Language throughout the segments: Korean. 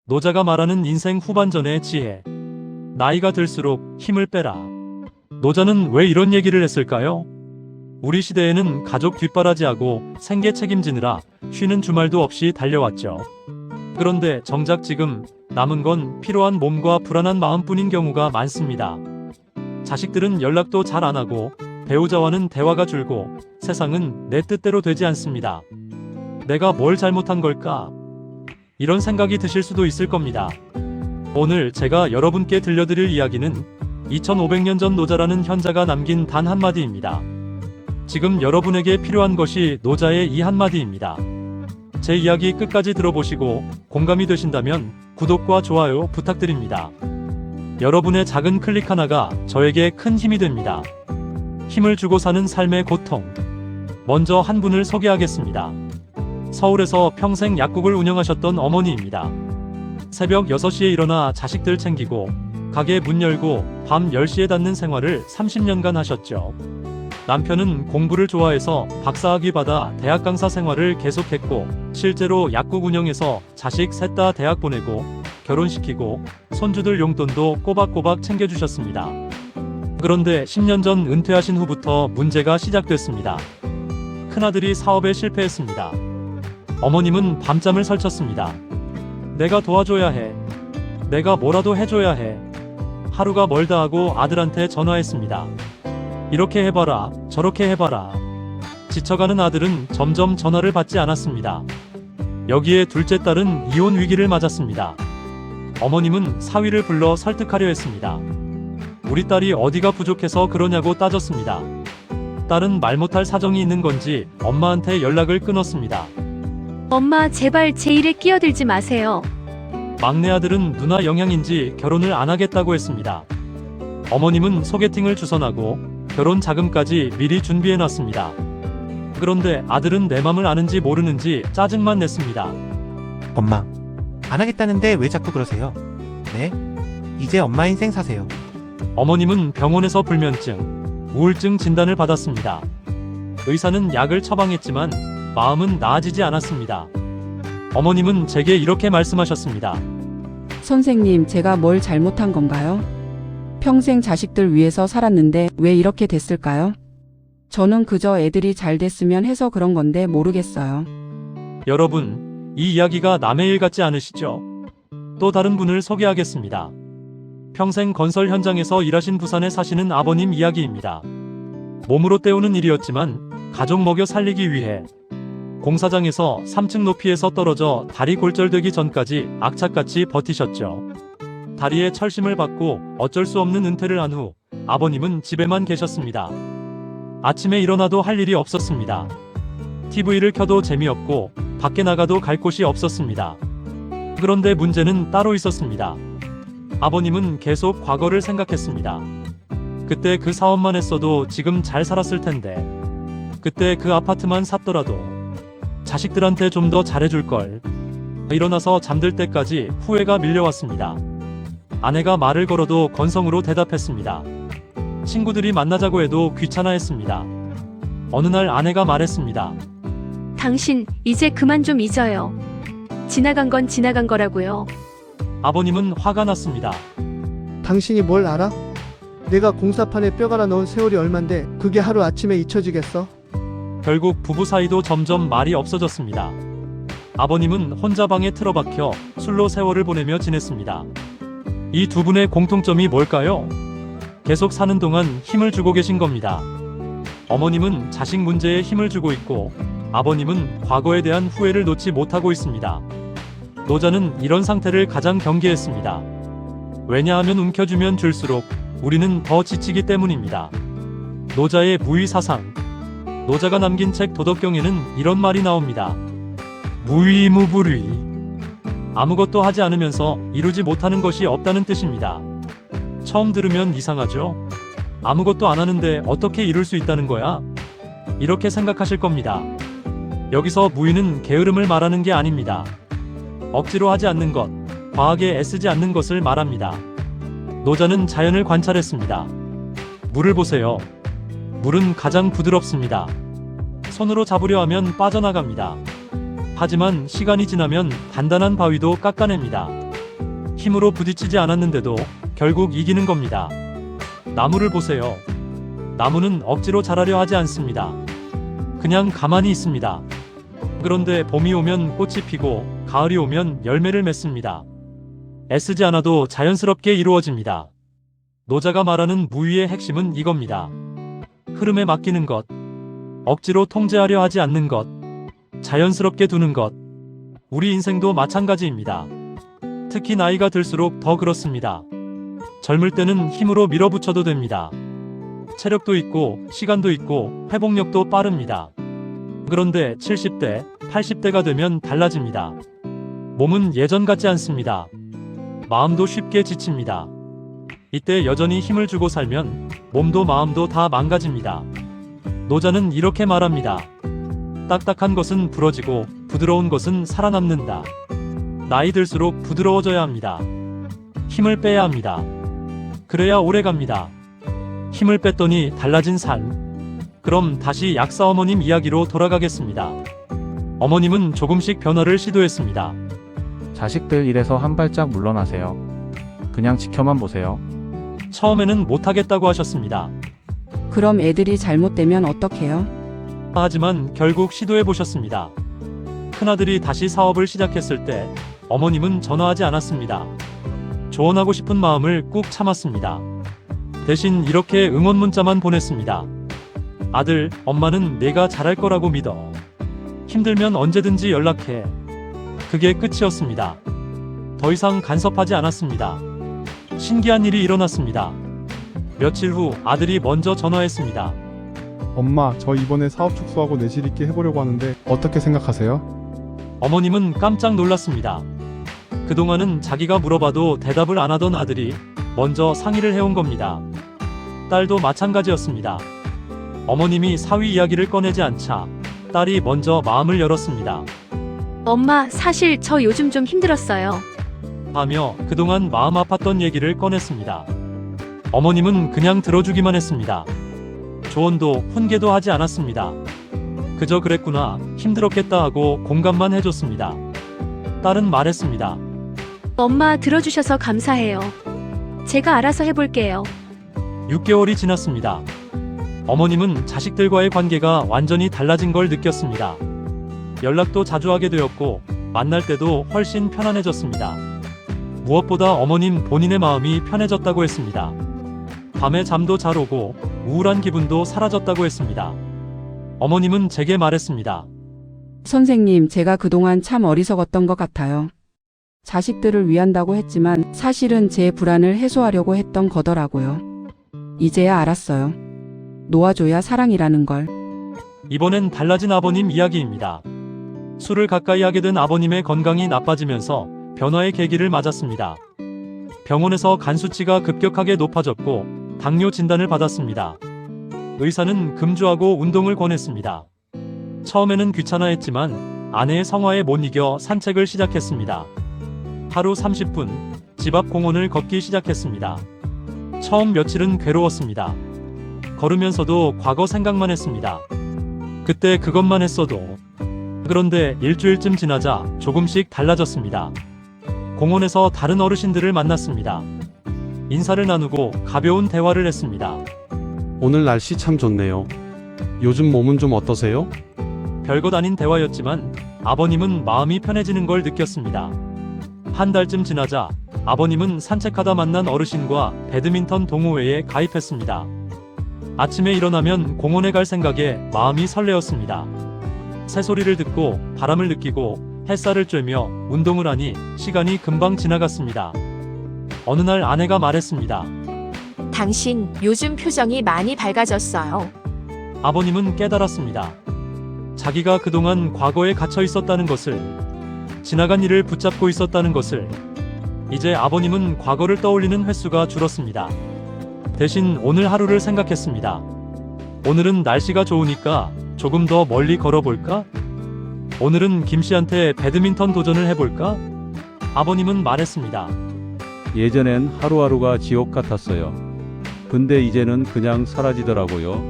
노자가 말하는 인생 후반전의 지혜. 나이가 들수록 힘을 빼라. 노자는 왜 이런 얘기를 했을까요? 우리 시대에는 가족 뒷바라지하고 생계 책임지느라 쉬는 주말도 없이 달려왔죠. 그런데 정작 지금 남은 건 피로한 몸과 불안한 마음뿐인 경우가 많습니다. 자식들은 연락도 잘 안 하고 배우자와는 대화가 줄고 세상은 내 뜻대로 되지 않습니다. 내가 뭘 잘못한 걸까? 이런 생각이 드실 수도 있을 겁니다. 오늘 제가 여러분께 들려드릴 이야기는 2500년 전 노자라는 현자가 남긴 단 한마디입니다. 지금 여러분에게 필요한 것이 노자의 이 한마디입니다. 제 이야기 끝까지 들어보시고 공감이 되신다면 구독과 좋아요 부탁드립니다. 여러분의 작은 클릭 하나가 저에게 큰 힘이 됩니다. 힘을 주고 사는 삶의 고통. 먼저 한 분을 소개하겠습니다. 서울에서 평생 약국을 운영하셨던 어머니입니다. 새벽 6시에 일어나 자식들 챙기고 가게 문 열고 밤 10시에 닫는 생활을 30년간 하셨죠. 남편은 공부를 좋아해서 박사학위 받아 대학 강사 생활을 계속했고 실제로 약국 운영에서 자식 셋 다 대학 보내고 결혼시키고 손주들 용돈도 꼬박꼬박 챙겨주셨습니다. 그런데 10년 전 은퇴하신 후부터 문제가 시작됐습니다. 큰아들이 사업에 실패했습니다. 어머님은 밤잠을 설쳤습니다. 내가 도와줘야 해. 내가 뭐라도 해줘야 해. 하루가 멀다 하고 아들한테 전화했습니다. 이렇게 해봐라, 저렇게 해봐라. 지쳐가는 아들은 점점 전화를 받지 않았습니다. 여기에 둘째 딸은 이혼 위기를 맞았습니다. 어머님은 사위를 불러 설득하려 했습니다. 우리 딸이 어디가 부족해서 그러냐고 따졌습니다. 딸은 말 못할 사정이 있는 건지 엄마한테 연락을 끊었습니다. 엄마, 제발 제 일에 끼어들지 마세요. 막내 아들은 누나 영향인지 결혼을 안 하겠다고 했습니다. 어머님은 소개팅을 주선하고 결혼 자금까지 미리 준비해놨습니다. 그런데 아들은 내 맘을 아는지 모르는지 짜증만 냈습니다. 엄마, 안 하겠다는데 왜 자꾸 그러세요? 네? 이제 엄마 인생 사세요. 어머님은 병원에서 불면증, 우울증 진단을 받았습니다. 의사는 약을 처방했지만 마음은 나아지지 않았습니다. 어머님은 제게 이렇게 말씀하셨습니다. 선생님, 제가 뭘 잘못한 건가요? 평생 자식들 위해서 살았는데 왜 이렇게 됐을까요? 저는 그저 애들이 잘 됐으면 해서 그런 건데 모르겠어요. 여러분, 이 이야기가 남의 일 같지 않으시죠? 또 다른 분을 소개하겠습니다. 평생 건설 현장에서 일하신 부산에 사시는 아버님 이야기입니다. 몸으로 때우는 일이었지만 가족 먹여 살리기 위해 공사장에서 3층 높이에서 떨어져 다리 골절되기 전까지 악착같이 버티셨죠. 다리에 철심을 받고 어쩔 수 없는 은퇴를 한 후 아버님은 집에만 계셨습니다. 아침에 일어나도 할 일이 없었습니다. TV를 켜도 재미없고 밖에 나가도 갈 곳이 없었습니다. 그런데 문제는 따로 있었습니다. 아버님은 계속 과거를 생각했습니다. 그때 그 사업만 했어도 지금 잘 살았을 텐데, 그때 그 아파트만 샀더라도 자식들한테 좀 더 잘해줄 걸. 일어나서 잠들 때까지 후회가 밀려왔습니다. 아내가 말을 걸어도 건성으로 대답했습니다. 친구들이 만나자고 해도 귀찮아했습니다. 어느 날 아내가 말했습니다. 당신, 이제 그만 좀 잊어요. 지나간 건 지나간 거라고요. 아버님은 화가 났습니다. 당신이 뭘 알아? 내가 공사판에 뼈 갈아 넣은 세월이 얼만데 그게 하루아침에 잊혀지겠어? 결국 부부 사이도 점점 말이 없어졌습니다. 아버님은 혼자 방에 틀어박혀 술로 세월을 보내며 지냈습니다. 이 두 분의 공통점이 뭘까요? 계속 사는 동안 힘을 주고 계신 겁니다. 어머님은 자식 문제에 힘을 주고 있고 아버님은 과거에 대한 후회를 놓지 못하고 있습니다. 노자는 이런 상태를 가장 경계했습니다. 왜냐하면 움켜쥐면 줄수록 우리는 더 지치기 때문입니다. 노자의 무위사상. 노자가 남긴 책 도덕경에는 이런 말이 나옵니다. 무위무불위. 아무것도 하지 않으면서 이루지 못하는 것이 없다는 뜻입니다. 처음 들으면 이상하죠? 아무것도 안 하는데 어떻게 이룰 수 있다는 거야? 이렇게 생각하실 겁니다. 여기서 무위는 게으름을 말하는 게 아닙니다. 억지로 하지 않는 것, 과하게 애쓰지 않는 것을 말합니다. 노자는 자연을 관찰했습니다. 물을 보세요. 물은 가장 부드럽습니다. 손으로 잡으려 하면 빠져나갑니다. 하지만 시간이 지나면 단단한 바위도 깎아냅니다. 힘으로 부딪히지 않았는데도 결국 이기는 겁니다. 나무를 보세요. 나무는 억지로 자라려 하지 않습니다. 그냥 가만히 있습니다. 그런데 봄이 오면 꽃이 피고 가을이 오면 열매를 맺습니다. 애쓰지 않아도 자연스럽게 이루어집니다. 노자가 말하는 무위의 핵심은 이겁니다. 흐름에 맡기는 것, 억지로 통제하려 하지 않는 것, 자연스럽게 두는 것. 우리 인생도 마찬가지입니다. 특히 나이가 들수록 더 그렇습니다. 젊을 때는 힘으로 밀어붙여도 됩니다. 체력도 있고 시간도 있고 회복력도 빠릅니다. 그런데 70대, 80대가 되면 달라집니다. 몸은 예전 같지 않습니다. 마음도 쉽게 지칩니다. 이때 여전히 힘을 주고 살면 몸도 마음도 다 망가집니다. 노자는 이렇게 말합니다. 딱딱한 것은 부러지고 부드러운 것은 살아남는다. 나이 들수록 부드러워져야 합니다. 힘을 빼야 합니다. 그래야 오래 갑니다. 힘을 뺐더니 달라진 삶. 그럼 다시 약사 어머님 이야기로 돌아가겠습니다. 어머님은 조금씩 변화를 시도했습니다. 자식들 일에서 한 발짝 물러나세요. 그냥 지켜만 보세요. 처음에는 못하겠다고 하셨습니다. 그럼 애들이 잘못되면 어떡해요? 하지만 결국 시도해 보셨습니다. 큰아들이 다시 사업을 시작했을 때 어머님은 전화하지 않았습니다. 조언하고 싶은 마음을 꾹 참았습니다. 대신 이렇게 응원 문자만 보냈습니다. 아들, 엄마는 내가 잘할 거라고 믿어. 힘들면 언제든지 연락해. 그게 끝이었습니다. 더 이상 간섭하지 않았습니다. 신기한 일이 일어났습니다. 며칠 후 아들이 먼저 전화했습니다. 엄마, 저 이번에 사업 축소하고 내실 있게 해보려고 하는데 어떻게 생각하세요? 어머님은 깜짝 놀랐습니다. 그동안은 자기가 물어봐도 대답을 안 하던 아들이 먼저 상의를 해온 겁니다. 딸도 마찬가지였습니다. 어머님이 사위 이야기를 꺼내지 않자 딸이 먼저 마음을 열었습니다. 엄마, 사실 저 요즘 좀 힘들었어요. 하며 그동안 마음 아팠던 얘기를 꺼냈습니다. 어머님은 그냥 들어주기만 했습니다. 조언도 훈계도 하지 않았습니다. 그저 그랬구나, 힘들었겠다 하고 공감만 해줬습니다. 딸은 말했습니다. 엄마, 들어주셔서 감사해요. 제가 알아서 해볼게요. 6개월이 지났습니다. 어머님은 자식들과의 관계가 완전히 달라진 걸 느꼈습니다. 연락도 자주 하게 되었고 만날 때도 훨씬 편안해졌습니다. 무엇보다 어머님 본인의 마음이 편해졌다고 했습니다. 밤에 잠도 잘 오고 우울한 기분도 사라졌다고 했습니다. 어머님은 제게 말했습니다. 선생님, 제가 그동안 참 어리석었던 것 같아요. 자식들을 위한다고 했지만 사실은 제 불안을 해소하려고 했던 거더라고요. 이제야 알았어요. 놓아줘야 사랑이라는 걸. 이번엔 달라진 아버님 이야기입니다. 술을 가까이 하게 된 아버님의 건강이 나빠지면서 변화의 계기를 맞았습니다. 병원에서 간 수치가 급격하게 높아졌고 당뇨 진단을 받았습니다. 의사는 금주하고 운동을 권했습니다. 처음에는 귀찮아했지만 아내의 성화에 못 이겨 산책을 시작했습니다. 하루 30분 집 앞 공원을 걷기 시작했습니다. 처음 며칠은 괴로웠습니다. 걸으면서도 과거 생각만 했습니다. 그때 그것만 했어도. 그런데 일주일쯤 지나자 조금씩 달라졌습니다. 공원에서 다른 어르신들을 만났습니다. 인사를 나누고 가벼운 대화를 했습니다. 오늘 날씨 참 좋네요. 요즘 몸은 좀 어떠세요? 별것 아닌 대화였지만 아버님은 마음이 편해지는 걸 느꼈습니다. 한 달쯤 지나자 아버님은 산책하다 만난 어르신과 배드민턴 동호회에 가입했습니다. 아침에 일어나면 공원에 갈 생각에 마음이 설레었습니다. 새소리를 듣고 바람을 느끼고 햇살을 쬐며 운동을 하니 시간이 금방 지나갔습니다. 어느 날 아내가 말했습니다. 당신 요즘 표정이 많이 밝아졌어요. 아버님은 깨달았습니다. 자기가 그동안 과거에 갇혀 있었다는 것을, 지나간 일을 붙잡고 있었다는 것을. 이제 아버님은 과거를 떠올리는 횟수가 줄었습니다. 대신 오늘 하루를 생각했습니다. 오늘은 날씨가 좋으니까 조금 더 멀리 걸어볼까? 오늘은 김씨한테 배드민턴 도전을 해볼까? 아버님은 말했습니다. 예전엔 하루하루가 지옥 같았어요. 근데 이제는 그냥 사라지더라고요.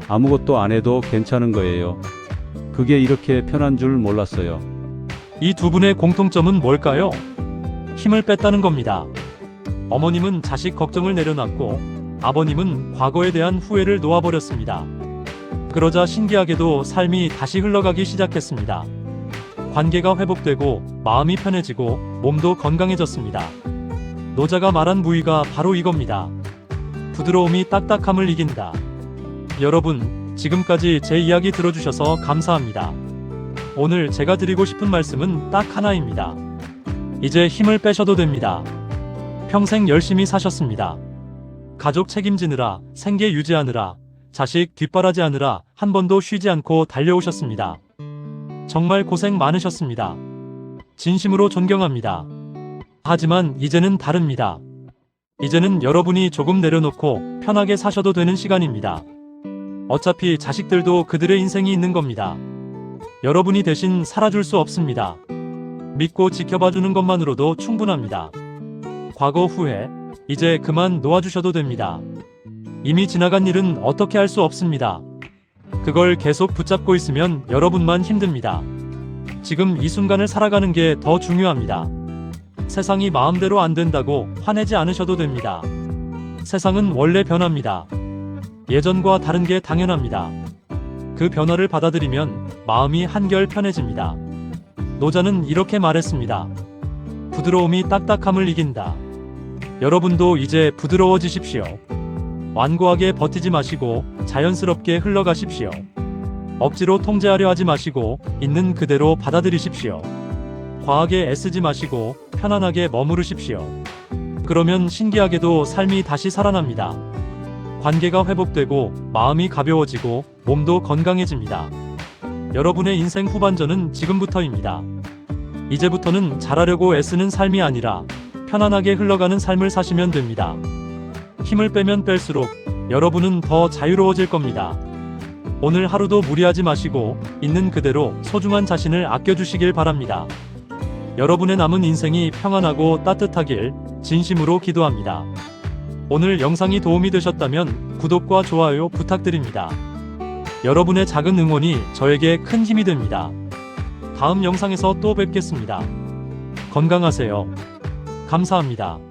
아무것도 안 해도 괜찮은 거예요. 그게 이렇게 편한 줄 몰랐어요. 이 두 분의 공통점은 뭘까요? 힘을 뺐다는 겁니다. 어머님은 자식 걱정을 내려놨고 아버님은 과거에 대한 후회를 놓아버렸습니다. 그러자 신기하게도 삶이 다시 흘러가기 시작했습니다. 관계가 회복되고 마음이 편해지고 몸도 건강해졌습니다. 노자가 말한 무의가 바로 이겁니다. 부드러움이 딱딱함을 이긴다. 여러분, 지금까지 제 이야기 들어주셔서 감사합니다. 오늘 제가 드리고 싶은 말씀은 딱 하나입니다. 이제 힘을 빼셔도 됩니다. 평생 열심히 사셨습니다. 가족 책임지느라, 생계 유지하느라, 자식 뒷바라지하느라 한 번도 쉬지 않고 달려오셨습니다. 정말 고생 많으셨습니다. 진심으로 존경합니다. 하지만 이제는 다릅니다. 이제는 여러분이 조금 내려놓고 편하게 사셔도 되는 시간입니다. 어차피 자식들도 그들의 인생이 있는 겁니다. 여러분이 대신 살아줄 수 없습니다. 믿고 지켜봐주는 것만으로도 충분합니다. 과거 후회, 이제 그만 놓아주셔도 됩니다. 이미 지나간 일은 어떻게 할 수 없습니다. 그걸 계속 붙잡고 있으면 여러분만 힘듭니다. 지금 이 순간을 살아가는 게 더 중요합니다. 세상이 마음대로 안 된다고 화내지 않으셔도 됩니다. 세상은 원래 변합니다. 예전과 다른 게 당연합니다. 그 변화를 받아들이면 마음이 한결 편해집니다. 노자는 이렇게 말했습니다. 부드러움이 딱딱함을 이긴다. 여러분도 이제 부드러워지십시오. 완고하게 버티지 마시고 자연스럽게 흘러가십시오. 억지로 통제하려 하지 마시고 있는 그대로 받아들이십시오. 과하게 애쓰지 마시고 편안하게 머무르십시오. 그러면 신기하게도 삶이 다시 살아납니다. 관계가 회복되고 마음이 가벼워지고 몸도 건강해집니다. 여러분의 인생 후반전은 지금부터입니다. 이제부터는 잘하려고 애쓰는 삶이 아니라 편안하게 흘러가는 삶을 사시면 됩니다. 힘을 빼면 뺄수록 여러분은 더 자유로워질 겁니다. 오늘 하루도 무리하지 마시고 있는 그대로 소중한 자신을 아껴주시길 바랍니다. 여러분의 남은 인생이 평안하고 따뜻하길 진심으로 기도합니다. 오늘 영상이 도움이 되셨다면 구독과 좋아요 부탁드립니다. 여러분의 작은 응원이 저에게 큰 힘이 됩니다. 다음 영상에서 또 뵙겠습니다. 건강하세요. 감사합니다.